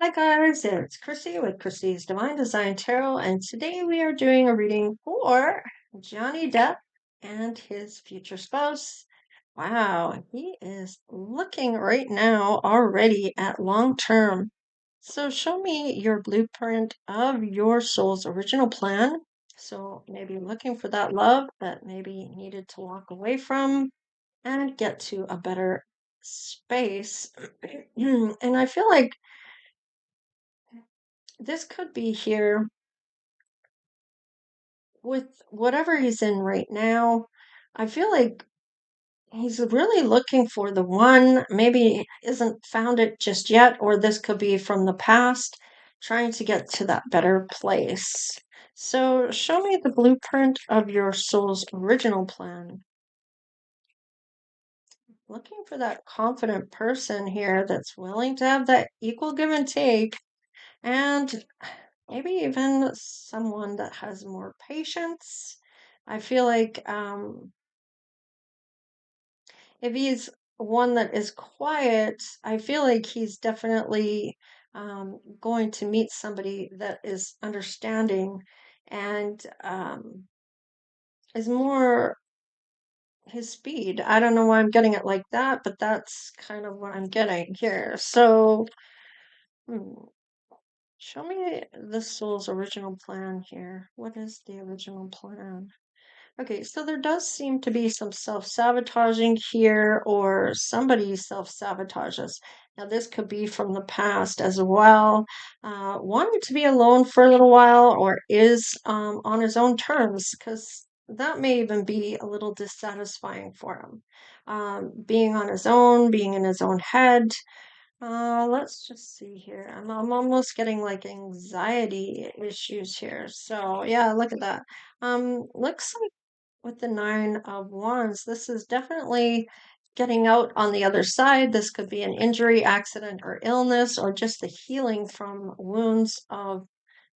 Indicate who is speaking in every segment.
Speaker 1: Hi guys, it's Chrissy with Chrissy's Divine Design Tarot, and today we are doing a reading for Johnny Depp and his future spouse. Wow, he is looking right now already at long term. So show me your blueprint of your soul's original plan. So maybe looking for that love that maybe needed to walk away from and get to a better space. And I feel like this could be here with whatever he's in right now. I feel like he's really looking for the one, maybe isn't found it just yet, or this could be from the past, trying to get to that better place. So, show me the blueprint of your soul's original plan. Looking for that confident person here that's willing to have that equal give and take, and maybe even someone that has more patience. I feel like if he's one that is quiet, I feel like he's definitely going to meet somebody that is understanding and is more his speed. I don't know why I'm getting it like that, but that's kind of what I'm getting here. So, hmm, show me the soul's original plan here. What is the original plan? Okay, so there does seem to be some self-sabotaging here, or somebody self-sabotages. Now, this could be from the past as well, wanting to be alone for a little while, or is on his own terms, because that may even be a little dissatisfying for him. Being on his own, being in his own head. Let's just see here. I'm almost getting like anxiety issues here. So yeah, look at that. Looks like with the Nine of Wands, this is definitely getting out on the other side. This could be an injury, accident, or illness, or just the healing from wounds of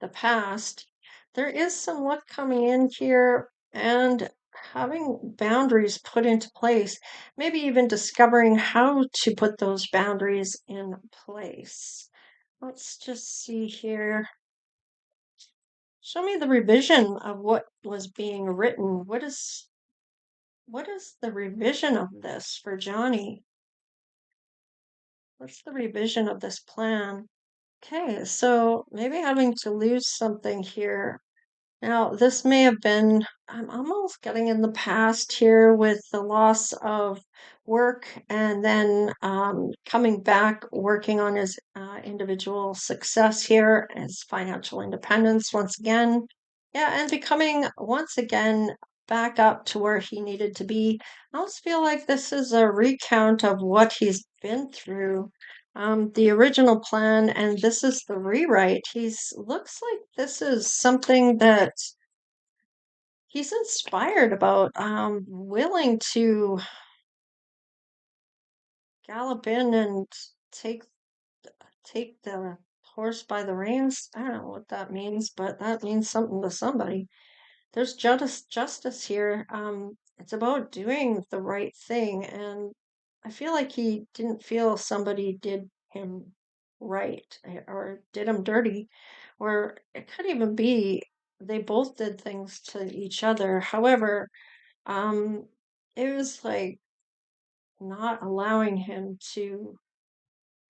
Speaker 1: the past. There is some luck coming in here and having boundaries put into place, maybe even discovering how to put those boundaries in place. Let's just see here. Show me the revision of what was being written. What is the revision of this for Johnny? What's the revision of this plan? Okay, so maybe having to lose something here. Now, this may have been, I'm almost getting in the past here with the loss of work and then coming back working on his individual success here, his financial independence once again. Yeah, and becoming once again back up to where he needed to be. I almost feel like this is a recount of what he's been through, the original plan, and this is the rewrite. He's looks like this is something that he's inspired about, willing to gallop in and take take the horse by the reins. I don't know what that means, but that means something to somebody. There's justice here. It's about doing the right thing, and I feel like he didn't feel somebody did him right or did him dirty, or it could even be they both did things to each other. However, um, it was like not allowing him to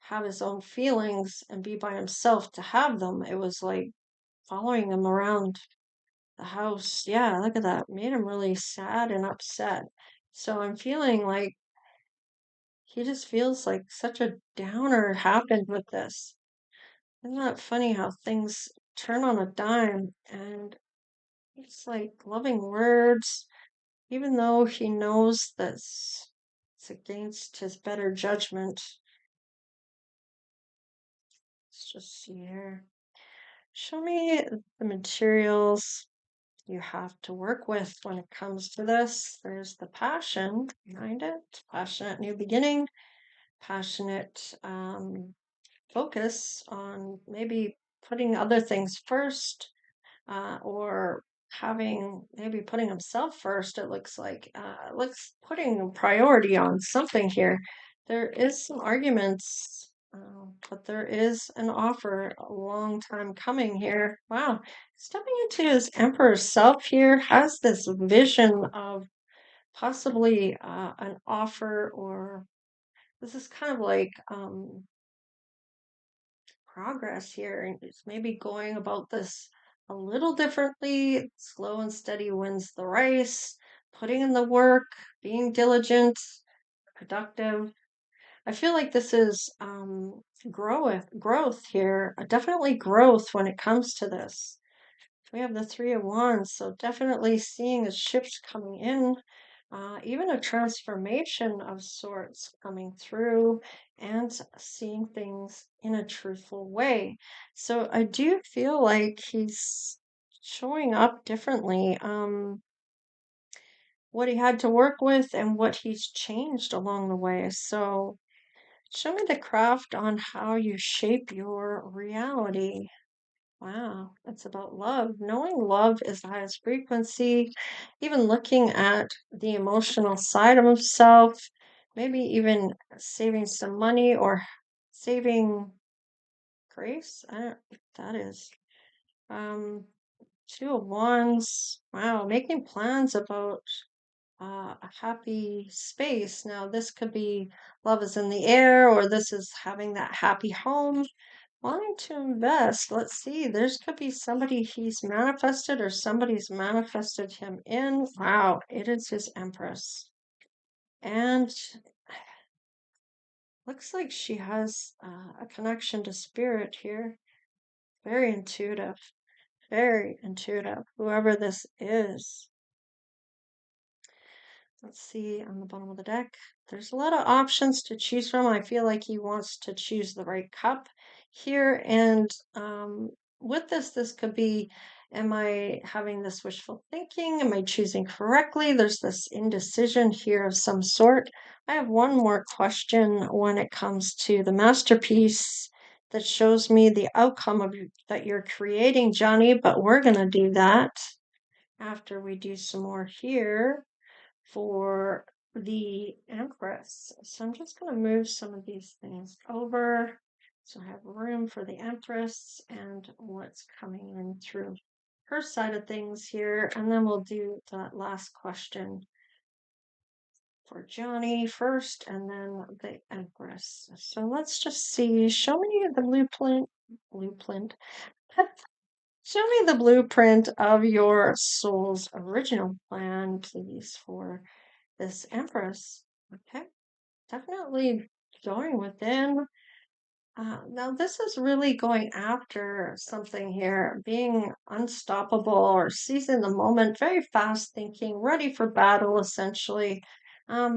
Speaker 1: have his own feelings and be by himself to have them. It was like following him around the house. Yeah, look at that. Made him really sad and upset. So I'm feeling like he just feels like such a downer happened with this. Isn't that funny how things turn on a dime? And it's like loving words, even though he knows that it's against his better judgment. Let's just see here. Show me the materials you have to work with when it comes to this. There's the passion behind it, passionate new beginning, passionate focus on maybe putting other things first, or having maybe putting himself first. It looks like looks putting priority on something here. There is some arguments But there is an offer a long time coming here. Wow. Stepping into his emperor's self here has this vision of possibly an offer, or this is kind of like progress here. And it's maybe going about this a little differently. Slow and steady wins the race, putting in the work, being diligent, productive. I feel like this is growth here, definitely growth when it comes to this. We have the Three of Wands, so definitely seeing the shifts coming in, even a transformation of sorts coming through, and seeing things in a truthful way. So I do feel like he's showing up differently. What he had to work with and what he's changed along the way. So show me the craft on how you shape your reality. Wow, it's about love. Knowing love is the highest frequency, even looking at the emotional side of himself, maybe even saving some money or saving grace. I don't know what that is. Um, Two of Wands. Wow, making plans about a happy space. Now, this could be love is in the air, or this is having that happy home, wanting to invest. Let's see, there's could be somebody he's manifested or somebody's manifested him in. Wow, it is his Empress. And looks like she has a connection to spirit here. Very intuitive, very intuitive, whoever this is. Let's see on the bottom of the deck. There's a lot of options to choose from. I feel like he wants to choose the right cup here. And with this could be, am I having this wishful thinking? Am I choosing correctly? There's this indecision here of some sort. I have one more question when it comes to the masterpiece that shows me the outcome of that you're creating, Johnny, but we're going to do that after we do some more here for the Empress. So I'm just going to move some of these things over so I have room for the Empress and what's coming in through her side of things here. And then we'll do that last question for Johnny first and then the Empress. So let's just see. Show me the blueprint. Blueprint. Show me the blueprint of your soul's original plan, please, for this Empress. Okay, definitely going within. Now, this is really going after something here, being unstoppable or seizing the moment, very fast thinking, ready for battle, essentially.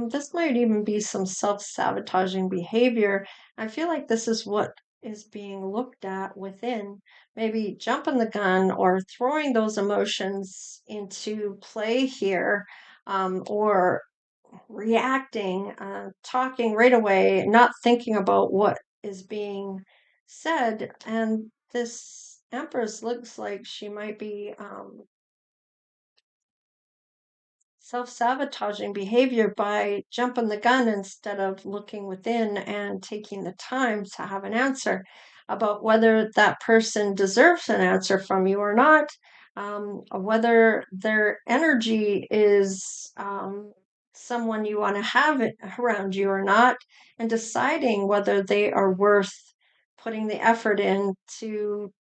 Speaker 1: This might even be some self-sabotaging behavior. I feel like this is what is being looked at within, maybe jumping the gun or throwing those emotions into play here, or reacting, talking right away, not thinking about what is being said. And this Empress looks like she might be self-sabotaging behavior by jumping the gun instead of looking within and taking the time to have an answer about whether that person deserves an answer from you or not, whether their energy is someone you want to have around you or not, and deciding whether they are worth putting the effort in to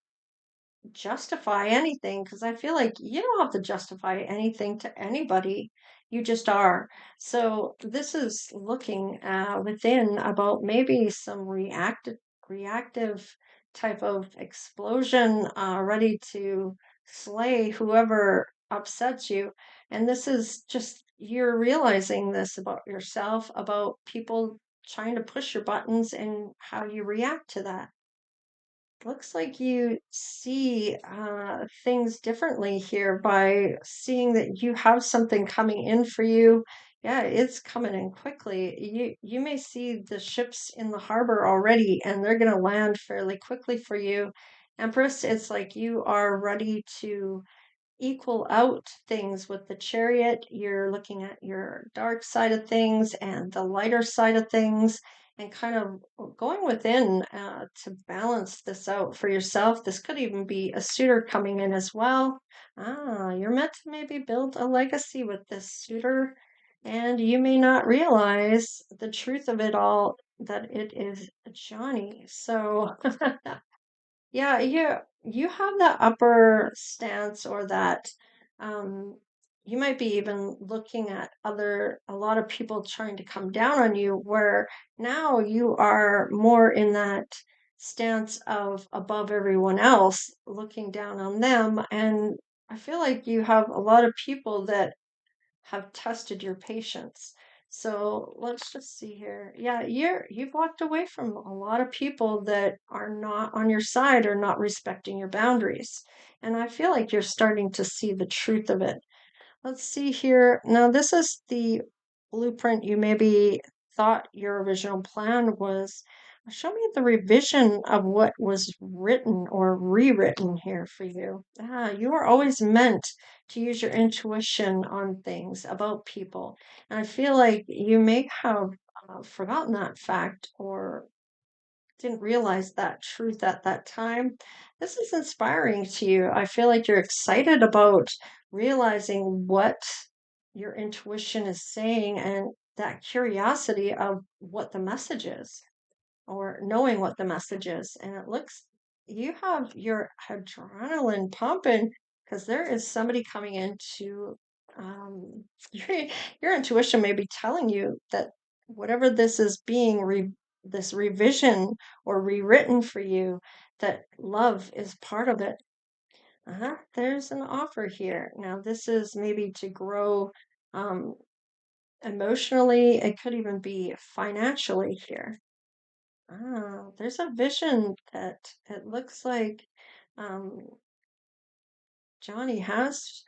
Speaker 1: justify anything, because I feel like you don't have to justify anything to anybody. You just are. So this is looking within about maybe some reactive type of explosion, ready to slay whoever upsets you. And this is just you're realizing this about yourself, about people trying to push your buttons and how you react to that. Looks like you see things differently here by seeing that you have something coming in for you. Yeah, it's coming in quickly. You may see the ships in the harbor already, and they're going to land fairly quickly for you. Empress, it's like you are ready to equal out things with the Chariot. You're looking at your dark side of things and the lighter side of things, and kind of going within to balance this out for yourself. This could even be a suitor coming in as well. You're meant to maybe build a legacy with this suitor, and you may not realize the truth of it all, that it is Johnny. So yeah, you have that upper stance, or that um you might be even looking at a lot of people trying to come down on you, where now you are more in that stance of above everyone else, looking down on them. And I feel like you have a lot of people that have tested your patience. So let's just see here. Yeah, you've walked away from a lot of people that are not on your side, or not respecting your boundaries. And I feel like you're starting to see the truth of it. Let's see here. Now, this is the blueprint you maybe thought your original plan was. Show me the revision of what was written or rewritten here for you. You are always meant to use your intuition on things about people. And I feel like you may have forgotten that fact, or didn't realize that truth at that time. This is inspiring to you. I feel like you're excited about realizing what your intuition is saying, and that curiosity of what the message is, or knowing what the message is. And it looks, you have your adrenaline pumping, because there is somebody coming into um, your, your intuition may be telling you that whatever this is being this revision or rewritten for you, that love is part of it. There's an offer here. Now, this is maybe to grow um, emotionally. It could even be financially here. There's a vision that it looks like um, Johnny has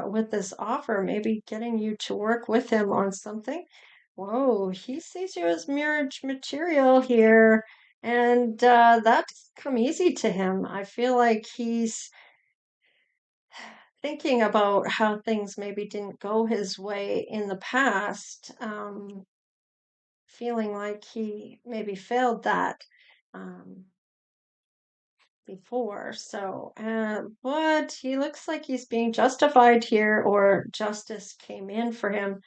Speaker 1: with this offer, maybe getting you to work with him on something. Whoa, he sees you as marriage material here, and that doesn't come easy to him. I feel like he's thinking about how things maybe didn't go his way in the past, feeling like he maybe failed that. Um, Before. So, but he looks like he's being justified here, or justice came in for him.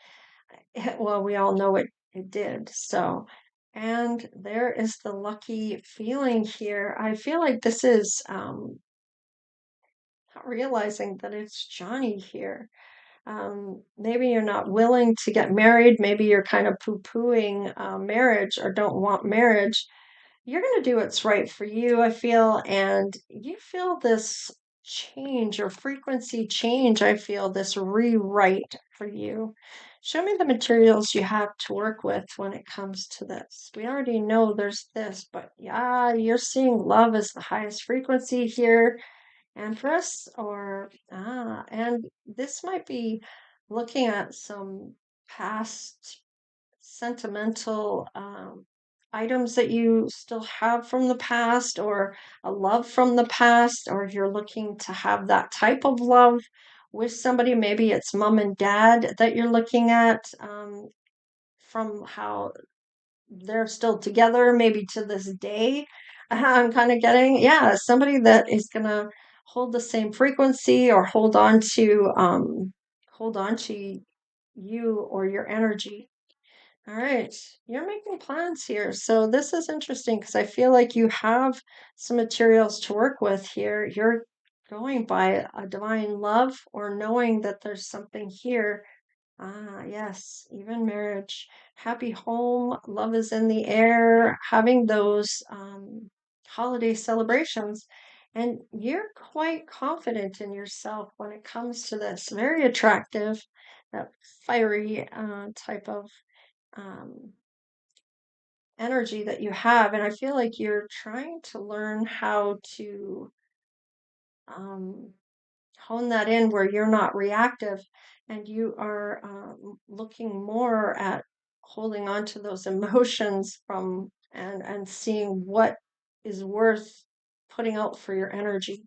Speaker 1: Well, we all know it did. So, and there is the lucky feeling here. I feel like this is not realizing that it's Johnny here. Maybe you're not willing to get married. Maybe you're kind of poo-pooing marriage, or don't want marriage. You're going to do what's right for you, I feel, and you feel this change or frequency change. I feel this rewrite for you. Show me the materials you have to work with when it comes to this. We already know there's this, but yeah, you're seeing love as the highest frequency here, Empress, or and this might be looking at some past sentimental items that you still have from the past, or a love from the past, or if you're looking to have that type of love with somebody, maybe it's mom and dad that you're looking at, from how they're still together, maybe to this day. I'm kind of getting, yeah, somebody that is gonna hold the same frequency, or hold on to you or your energy. All right, you're making plans here. So this is interesting, because I feel like you have some materials to work with here. You're going by a divine love, or knowing that there's something here. Yes, even marriage, happy home, love is in the air, having those holiday celebrations. And you're quite confident in yourself when it comes to this. Very attractive, that fiery type of um, energy that you have. And I feel like you're trying to learn how to um, hone that in, where you're not reactive, and you are looking more at holding on to those emotions from, and seeing what is worth putting out for your energy.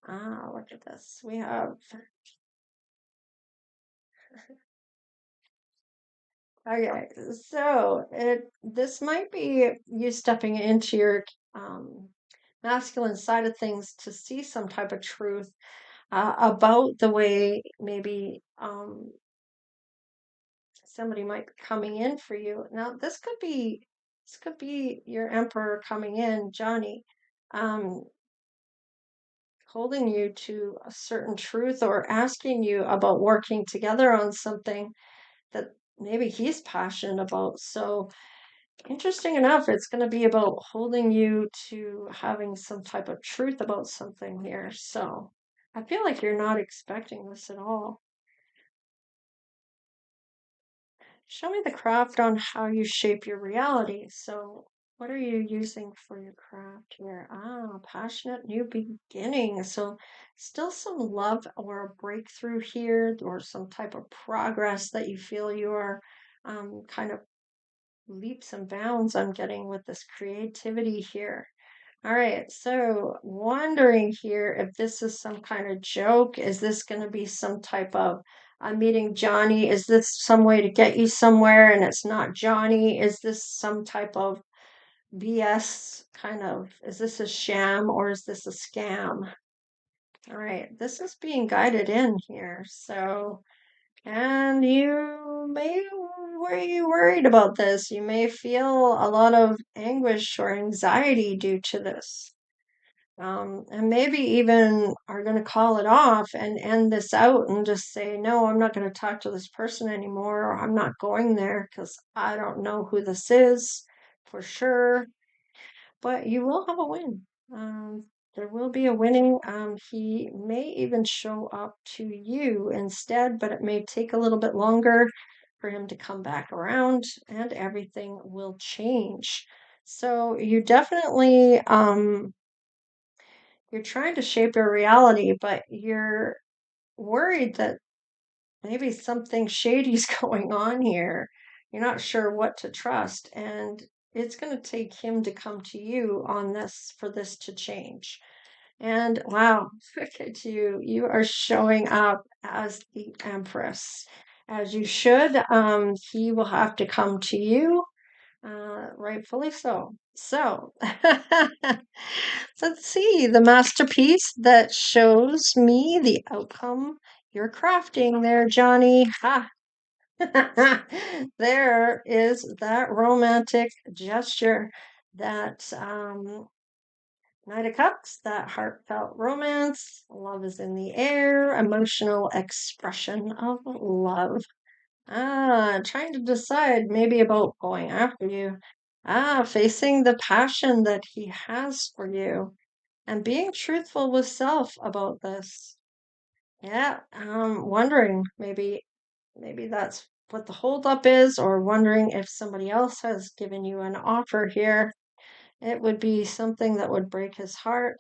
Speaker 1: Look at this. We have Okay, so this might be you stepping into your um, masculine side of things to see some type of truth about the way maybe somebody might be coming in for you. Now, this could be your emperor coming in, Johnny, um, holding you to a certain truth or asking you about working together on something that maybe he's passionate about. So, interesting enough, it's going to be about holding you to having some type of truth about something here. So, I feel like you're not expecting this at all. Show me the craft on how you shape your reality. So, what are you using for your craft here? Ah, passionate new beginning. So, still some love or a breakthrough here, or some type of progress that you feel you are kind of leaps and bounds I'm getting with this creativity here. All right, so wondering here if this is some kind of joke. Is this going to be some type of I'm meeting Johnny? Is this some way to get you somewhere and it's not Johnny? Is this some type of BS kind of? Is this a sham or is this a scam? All right, this is being guided in here. So, and were you worried about this? You may feel a lot of anguish or anxiety due to this. And maybe even are going to call it off and end this out and just say, no, I'm not going to talk to this person anymore, or I'm not going there because I don't know who this is for sure. But you will have a win. There will be a winning. He may even show up to you instead, but it may take a little bit longer for him to come back around and everything will change. So you definitely, you're trying to shape your reality, but you're worried that maybe something shady's going on here. You're not sure what to trust, and it's going to take him to come to you on this for this to change. And wow, look at you. You are showing up as the Empress, as you should. He will have to come to you, rightfully so. So, let's see the masterpiece that shows me the outcome you're crafting there, Johnny. Ha! There is that romantic gesture, that Knight of Cups, that heartfelt romance. Love is in the air, emotional expression of love. Ah, trying to decide maybe about going after you. Ah, facing the passion that he has for you and being truthful with self about this. Yeah, wondering maybe that's what the holdup is, or wondering if somebody else has given you an offer here. It would be something that would break his heart.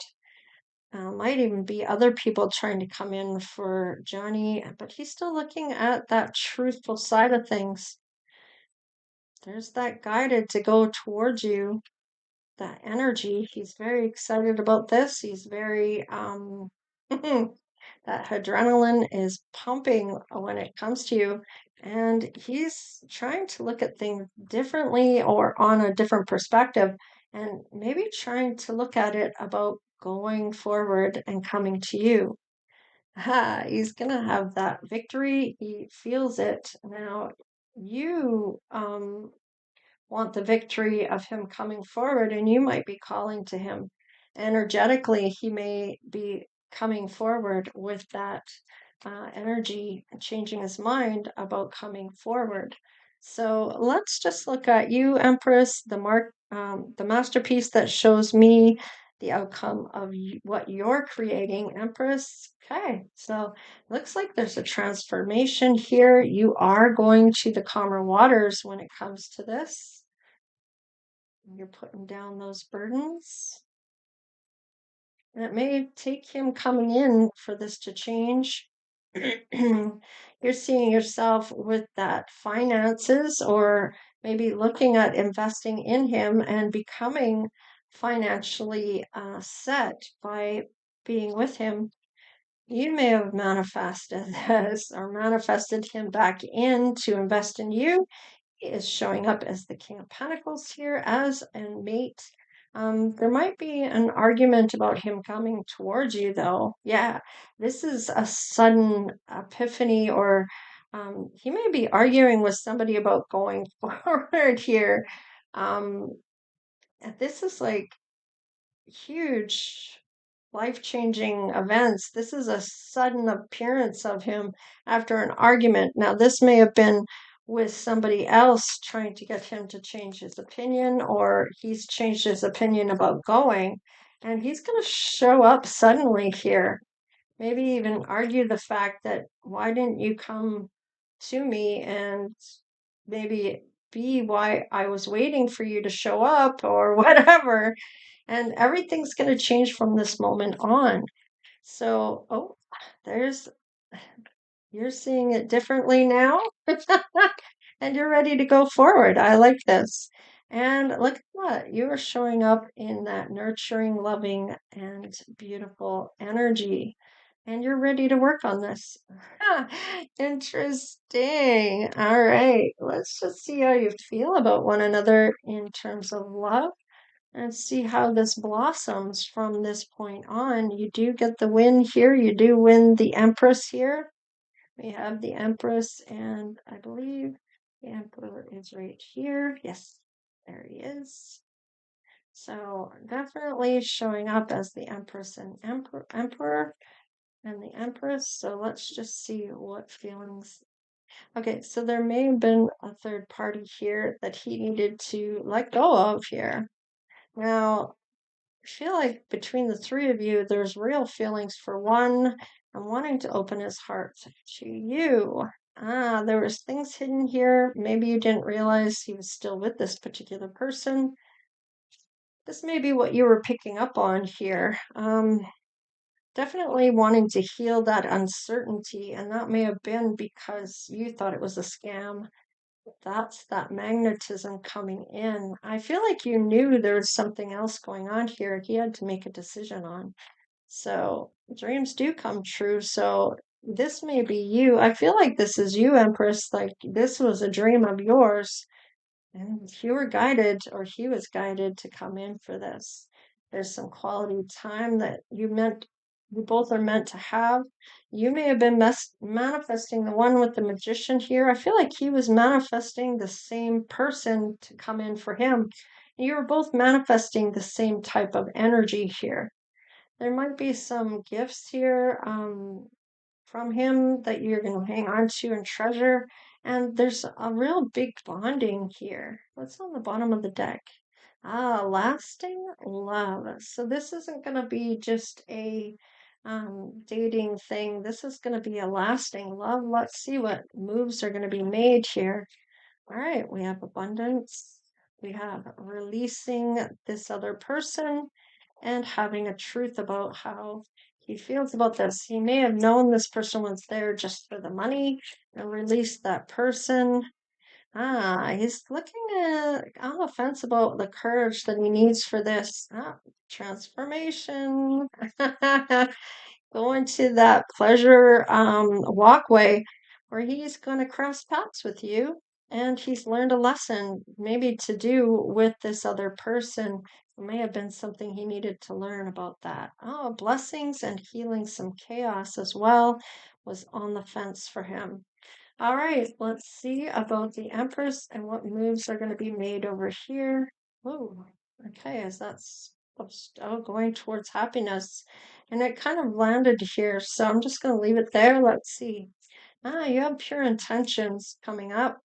Speaker 1: Might even be other people trying to come in for Johnny, but he's still looking at that truthful side of things. There's that guided to go towards you, that energy. He's very excited about this. He's very that adrenaline is pumping when it comes to you, and he's trying to look at things differently or on a different perspective, and maybe trying to look at it about going forward and coming to you. He's gonna have that victory. He feels it now. You want the victory of him coming forward, and you might be calling to him energetically. He may be coming forward with that energy, changing his mind about coming forward. So let's just look at you, Empress, the masterpiece that shows me the outcome of what you're creating, Empress. Okay, so looks like there's a transformation here. You are going to the calmer waters when it comes to this. You're putting down those burdens. And it may take him coming in for this to change. You're seeing yourself with that finances, or maybe looking at investing in him and becoming financially set by being with him. You may have manifested this or manifested him back in to invest in you. is showing up as the King of Pentacles here as a mate. There might be an argument about him coming towards you, though. Yeah, this is a sudden epiphany, or he may be arguing with somebody about going forward here. Um, this is like huge life-changing events. This is a sudden appearance of him after an argument. Now, this may have been with somebody else trying to get him to change his opinion, or he's changed his opinion about going, and he's going to show up suddenly here. Maybe even argue the fact that why didn't you come to me, and maybe be why I was waiting for you to show up or whatever. And everything's going to change from this moment on. So, oh, there's, you're seeing it differently now. And you're ready to go forward. I like this. And look at that. You are showing up in that nurturing, loving, and beautiful energy. And you're ready to work on this. Interesting. All right. Let's just see how you feel about one another in terms of love and see how this blossoms from this point on. You do get the win here. You do win the Empress here. We have the Empress, and I believe the Emperor is right here. Yes, there he is. So definitely showing up as the Empress and Emperor and the Empress. So let's just see what feelings. Okay, so there may have been a third party here that he needed to let go of here. Now, I feel like between the three of you, there's real feelings for one and wanting to open his heart to you. Ah, there was things hidden here. Maybe you didn't realize he was still with this particular person. This may be what you were picking up on here. Definitely wanting to heal that uncertainty, and that may have been because you thought it was a scam. That's that magnetism coming in. I feel like you knew there was something else going on here. He had to make a decision on. So dreams do come true. So this may be you. I feel like this is you, Empress. Like this was a dream of yours. And you were guided, or he was guided to come in for this. There's some quality time that you both are meant to have. You may have been manifesting the one with the magician here. I feel like he was manifesting the same person to come in for him. You were both manifesting the same type of energy here. There might be some gifts here from him that you're going to hang on to and treasure. And there's a real big bonding here. What's on the bottom of the deck? Ah, lasting love. So this isn't going to be just a dating thing. This is going to be a lasting love. Let's see what moves are going to be made here. All right, we have abundance. We have releasing this other person and having a truth about how he feels about this. He may have known this person was there just for the money and released that person. Ah, he's looking on the fence about the courage that he needs for this. Ah, transformation. Going to that pleasure walkway where he's going to cross paths with you. And he's learned a lesson, maybe to do with this other person. It may have been something he needed to learn about that. Oh, blessings and healing some chaos as well was on the fence for him. All right, let's see about the Empress and what moves are going to be made over here. Oh, okay, as that's going towards happiness. And it kind of landed here, so I'm just going to leave it there. Let's see. Ah, you have pure intentions coming up.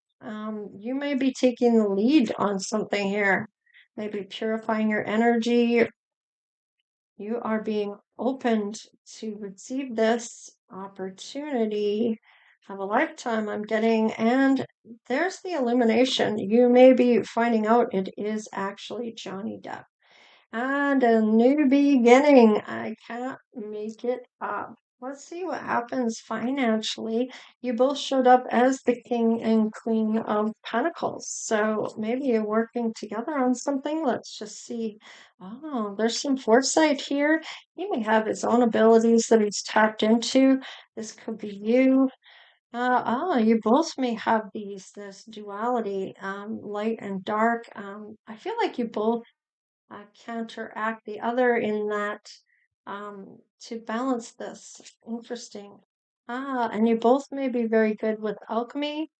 Speaker 1: You may be taking the lead on something here. Maybe purifying your energy. You are being opened to receive this opportunity of a lifetime, I'm getting. And there's the illumination. You may be finding out it is actually Johnny Depp. And a new beginning. I can't make it up. Let's see what happens financially. You both showed up as the king and queen of pentacles. So maybe you're working together on something. Let's just see. Oh, there's some foresight here. He may have his own abilities that he's tapped into. This could be you. You both may have this duality, light and dark. I feel like you both counteract the other in that to balance this. Interesting. And you both may be very good with alchemy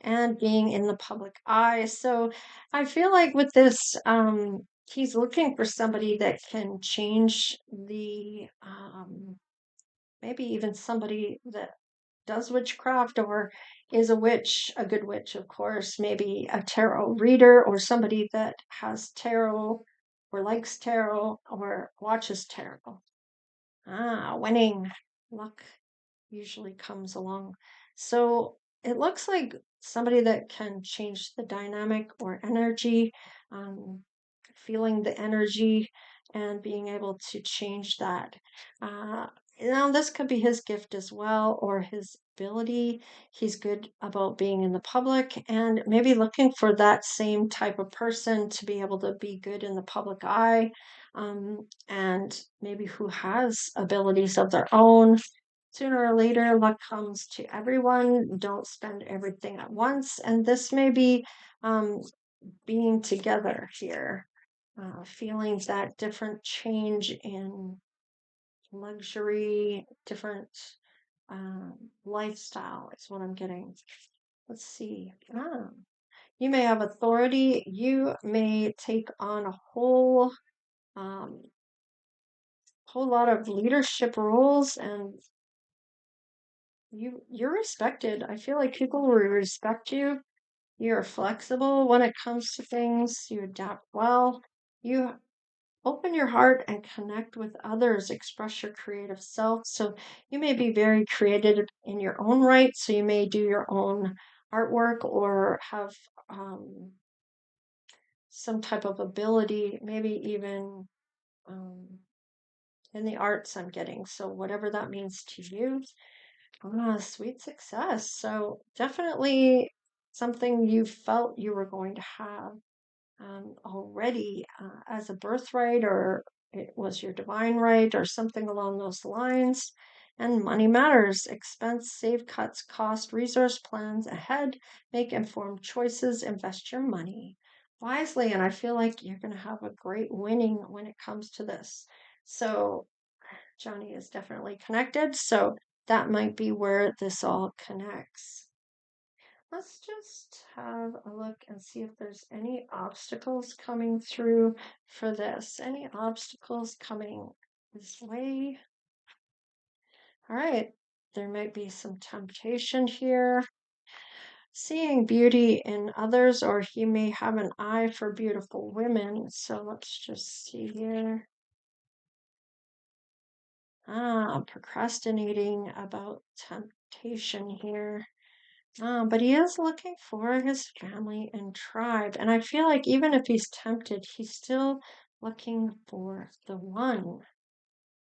Speaker 1: and being in the public eye. So I feel like with this, he's looking for somebody that can change maybe even somebody that does witchcraft or is a witch, a good witch, of course, maybe a tarot reader or somebody that has tarot or likes tarot or watches tarot. Winning. Luck usually comes along. So it looks like somebody that can change the dynamic or energy, um, feeling the energy and being able to change that. Uh, this could be his gift as well or his ability. He's good about being in the public and maybe looking for that same type of person to be able to be good in the public eye, and maybe who has abilities of their own. Sooner or later, luck comes to everyone. Don't spend everything at once. And this may be um, being together here, feeling that different change in luxury, different um, lifestyle is what I'm getting. Let's see. You may have authority. You may take on a um, whole lot of leadership roles, and you're respected. I feel like people will respect you. You're flexible when it comes to things. You adapt well. You open your heart and connect with others. Express your creative self. So you may be very creative in your own right. So you may do your own artwork or have some type of ability, maybe even um, in the arts. I'm getting. So whatever that means to you. Sweet success. So definitely something you felt you were going to have already as a birthright, or it was your divine right, or something along those lines. And money matters. Expense, save cuts, cost, resource plans ahead, make informed choices, invest your money wisely. And I feel like you're going to have a great winning when it comes to this. So Johnny is definitely connected. So that might be where this all connects. Let's just have a look and see if there's any obstacles coming through for this. Any obstacles coming this way? All right, there might be some temptation here. Seeing beauty in others, or he may have an eye for beautiful women. So let's just see here. Procrastinating about temptation here. But he is looking for his family and tribe. And I feel like even if he's tempted, he's still looking for the one.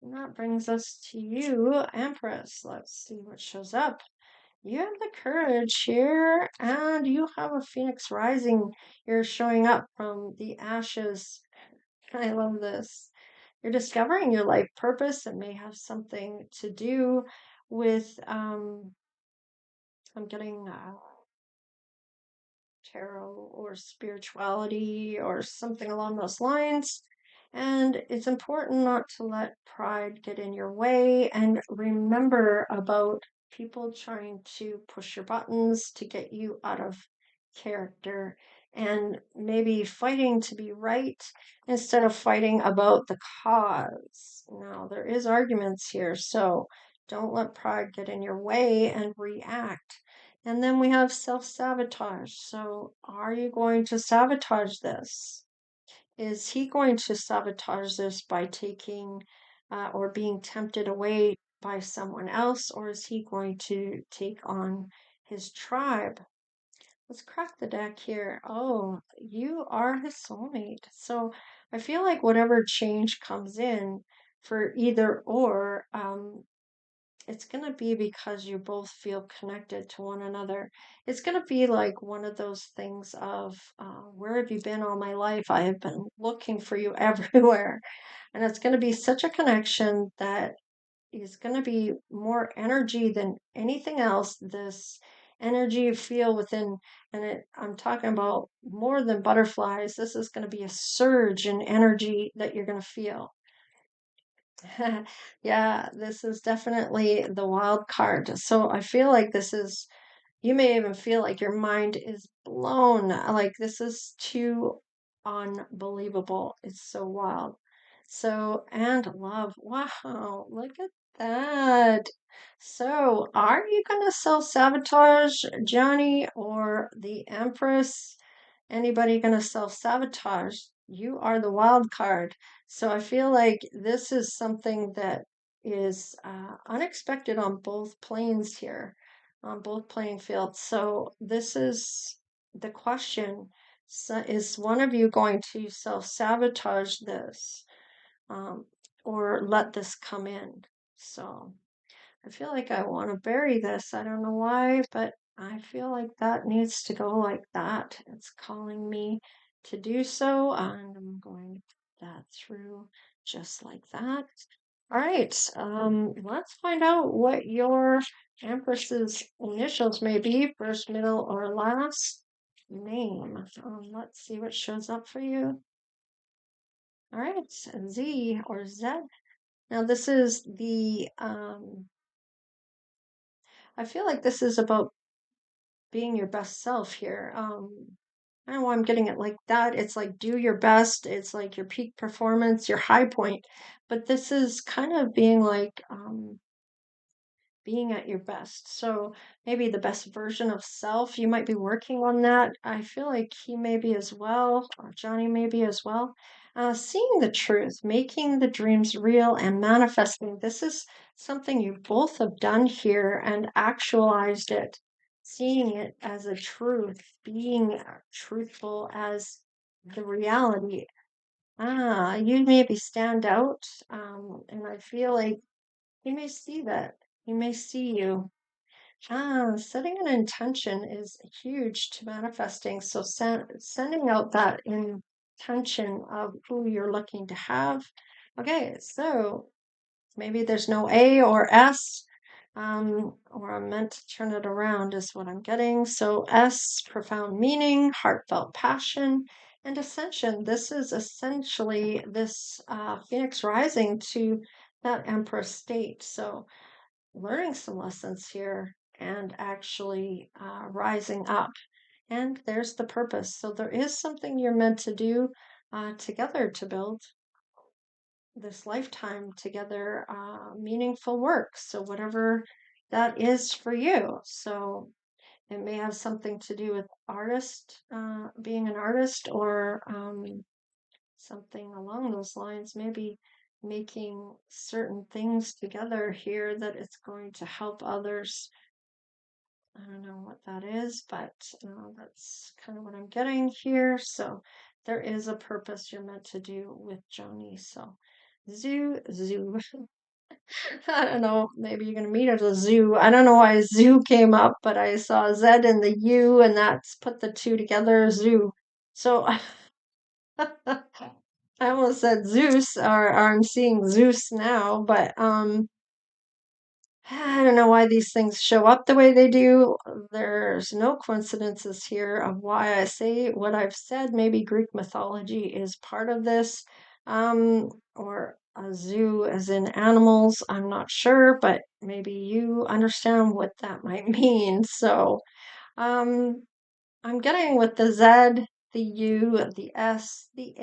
Speaker 1: And that brings us to you, Empress. Let's see what shows up. You have the courage here, and you have a phoenix rising. You're showing up from the ashes. I love this. You're discovering your life purpose. It may have something to do with, I'm getting tarot or spirituality or something along those lines. And it's important not to let pride get in your way and remember about people trying to push your buttons to get you out of character and maybe fighting to be right instead of fighting about the cause. Now, there is arguments here, so don't let pride get in your way and react. And then we have self-sabotage. So are you going to sabotage this? Is he going to sabotage this by taking or being tempted away by someone else? Or is he going to take on his tribe? Let's crack the deck here. Oh, you are his soulmate. So I feel like whatever change comes in for either or, it's going to be because you both feel connected to one another. It's going to be like one of those things of, where have you been all my life? I have been looking for you everywhere. And it's going to be such a connection that is going to be more energy than anything else. This energy you feel within, and I'm talking about more than butterflies. This is going to be a surge in energy that you're going to feel. Yeah, this is definitely the wild card. So I feel like this is, you may even feel like your mind is blown. Like this is too unbelievable. It's so wild. So, and love. Wow, look at that. So, are you going to self-sabotage Johnny or the Empress? Anybody going to self-sabotage? You are the wild card. So I feel like this is something that is unexpected on both planes here, on both playing fields. So this is the question. So is one of you going to self-sabotage this, um, or let this come in? So I feel like I want to bury this. I don't know why, but I feel like that needs to go like that. It's calling me to do so, and I'm going to put that through just like that. All right, let's find out what your Empress's initials may be, first, middle, or last name. Let's see what shows up for you. All right, Z or Z. Now this is the I feel like this is about being your best self here. I don't know why I'm getting it like that. It's like do your best. It's like your peak performance, your high point. But this is kind of being like being at your best. So maybe the best version of self. You might be working on that. I feel like he may be as well, or Johnny may be as well. Seeing the truth, making the dreams real, and manifesting. This is something you both have done here and actualized it. Seeing it as a truth, being truthful as the reality. You maybe stand out, and I feel like he may see that. He may see you. Setting an intention is huge to manifesting. So sending out that intention of who you're looking to have. Okay, so maybe there's no A or S, or I'm meant to turn it around is what I'm getting. So S, profound meaning, heartfelt passion, and ascension. This is essentially this Phoenix rising to that Empress state. So learning some lessons here and actually rising up. And there's the purpose. So there is something you're meant to do together to build this lifetime together, meaningful work. So whatever that is for you. So it may have something to do with being an artist, or something along those lines, maybe making certain things together here that it's going to help others. I don't know what that is, but that's kind of what I'm getting here. So there is a purpose you're meant to do with Joni. So zoo. I don't know. Maybe you're going to meet at a zoo. I don't know why zoo came up, but I saw Z and the U, and that's put the two together, zoo. So I almost said Zeus, or I'm seeing Zeus now, but I don't know why these things show up the way they do. There's no coincidences here of why I say what I've said. Maybe Greek mythology is part of this, or a zoo as in animals. I'm not sure, but maybe you understand what that might mean. So, um, I'm getting with the Z, the U, the S, the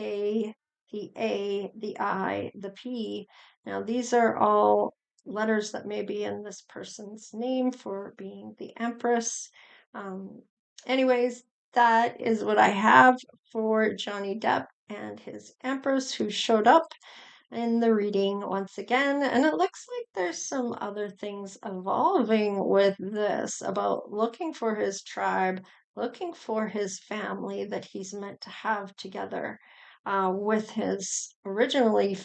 Speaker 1: I, the P. Now, these are all letters that may be in this person's name for being the Empress. Um, anyways, that is what I have for Johnny Depp and his Empress who showed up in the reading once again. And it looks like there's some other things evolving with this about looking for his tribe, looking for his family that he's meant to have together, with his originally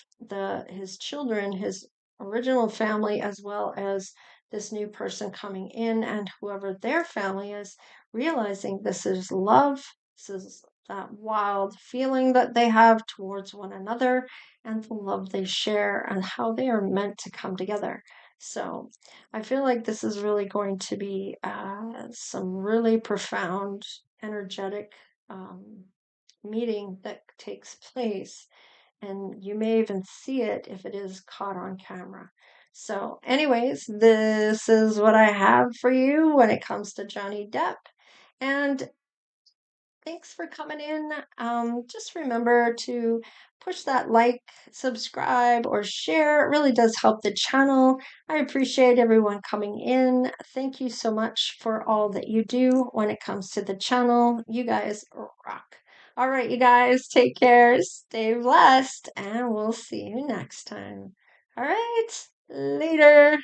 Speaker 1: his children, his original family, as well as this new person coming in and whoever their family is, realizing this is love. This is that wild feeling that they have towards one another and the love they share and how they are meant to come together. So I feel like this is really going to be some really profound, energetic meeting that takes place. And you may even see it if it is caught on camera. So, anyways, this is what I have for you when it comes to Johnny Depp. And thanks for coming in. Just remember to push that like, subscribe, or share. It really does help the channel. I appreciate everyone coming in. Thank you so much for all that you do when it comes to the channel. You guys rock. All right, you guys, take care, stay blessed, and we'll see you next time. All right, later.